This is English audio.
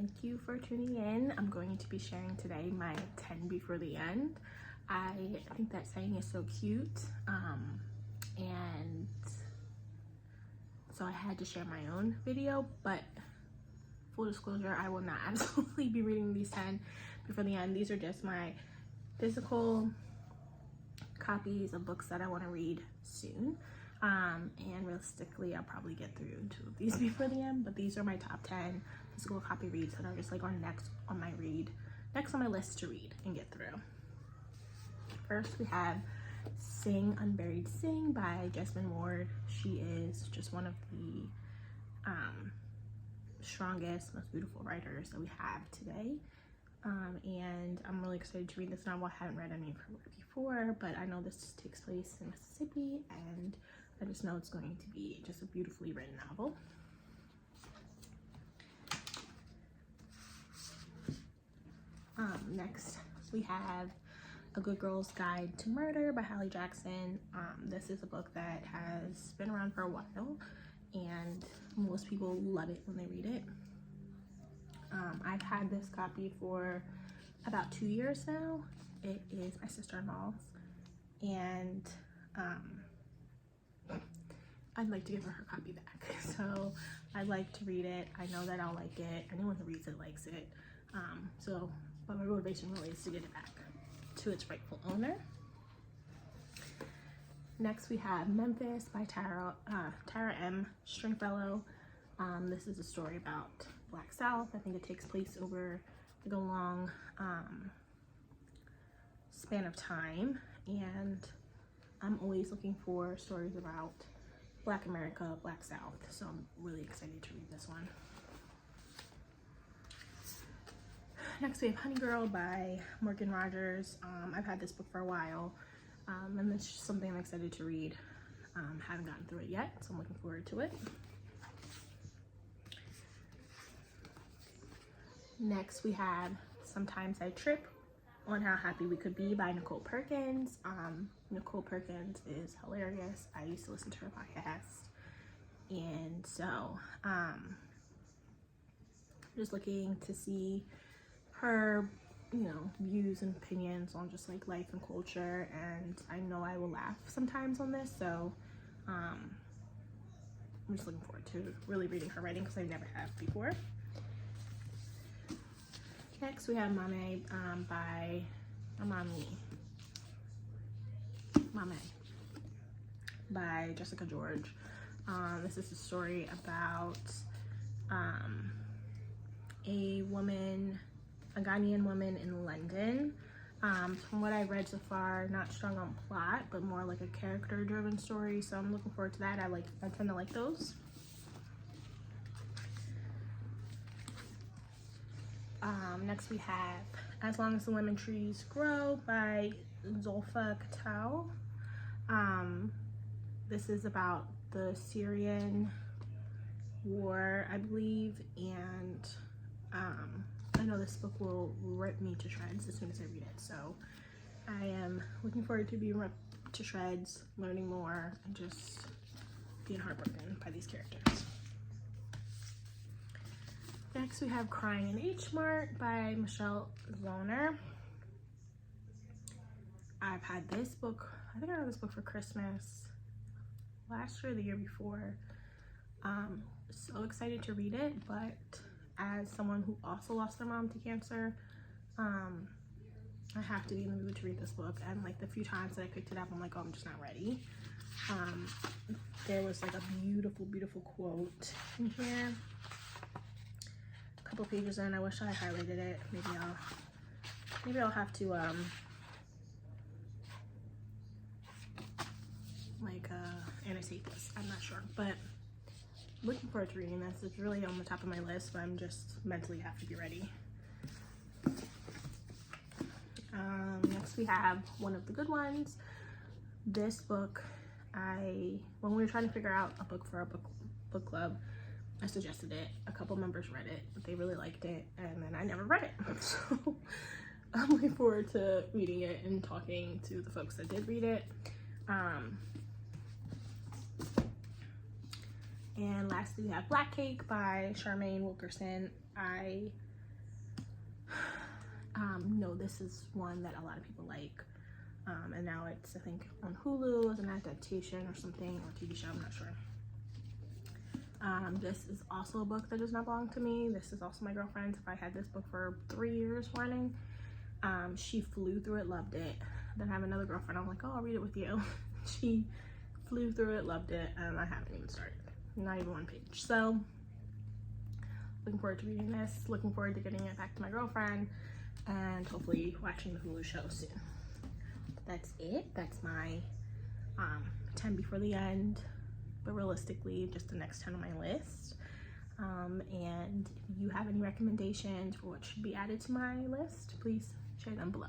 Thank you for tuning in. I'm going to be sharing today my 10 before the end. I think that saying is so cute, and so I had to share my own video, but full disclosure, I will not absolutely be reading these 10 before the end. These are just my physical copies of books that I want to read soon, and realistically I'll probably get through 2 of these before the end, but these are my top 10 physical copy reads that are just like next on my list to read and get through. First we have Sing Unburied Sing by Jesmyn Ward. She is just one of the strongest, most beautiful writers that we have today, and I'm really excited to read this novel. I haven't read any of her work before, but I know this takes place in Mississippi, and I just know it's going to be just a beautifully written novel. Next we have A Good Girl's Guide to Murder by Hallie Jackson. This is a book that has been around for a while, and most people love it when they read it. I've had this copy for about 2 years now. It is my sister-in-law's, and I'd like to give her copy back. So I'd like to read it. I know that I'll like it. Anyone who reads it likes it. But my motivation really is to get it back to its rightful owner. Next we have Memphis by Tara M. Stringfellow. This is a story about Black South. I think it takes place over like a long span of time, and I'm always looking for stories about Black America, Black South, so I'm really excited to read this one. Next we have Honey Girl by Morgan Rogers. I've had this book for a while, and this is something I'm excited to read. Haven't gotten through it yet, so I'm looking forward to it. Next we have Sometimes I Trip on How Happy We Could Be by Nicole Perkins. Nicole Perkins is hilarious. I used to listen to her podcast, and so I'm just looking to see her views and opinions on just like life and culture, and I know I will laugh sometimes on this, so I'm just looking forward to really reading her writing because I never have before. Next we have Mame by Jessica George. This is a story about a Ghanaian woman in London. From what I've read so far, not strong on plot, but more like a character-driven story, so I'm looking forward to that. I tend to like those. Next we have As Long as the Lemon Trees Grow by Zulfa Katal. This is about the Syrian war, I believe, and I know this book will rip me to shreds as soon as I read it, so I am looking forward to being ripped to shreds, learning more, and just being heartbroken by these characters. Next we have Crying in H Mart by Michelle Zoner. I've had this book, I think I got this book for Christmas last year or the year before. So excited to read it, but as someone who also lost their mom to cancer, I have to be in the mood to read this book, and like the few times that I picked it up, I'm like, oh, I'm just not ready. There was like a beautiful quote in here, a couple pages in. I wish I highlighted it. Maybe I'll have to annotate this. I'm not sure, but looking forward to reading this. It's really on the top of my list, but I'm just mentally have to be ready. Next we have One of the Good Ones. This book, when we were trying to figure out a book for our book club, I suggested it. A couple members read it, but they really liked it, and then I never read it. So I'm looking forward to reading it and talking to the folks that did read it. And lastly, we have Black Cake by Charmaine Wilkerson. I No, this is one that a lot of people like. And now it's, I think, on Hulu as an adaptation or something, or TV show, I'm not sure. This is also a book that does not belong to me. This is also my girlfriend's. I had this book for 3 years running. She flew through it, loved it. Then I have another girlfriend, I'm like, oh, I'll read it with you. She flew through it, loved it, and I haven't even started. Not even one page. So, looking forward to reading this, looking forward to getting it back to my girlfriend, and hopefully watching the Hulu show soon. That's it. That's my 10 before the end, but realistically just the next 10 on my list. And if you have any recommendations for what should be added to my list, please share them below.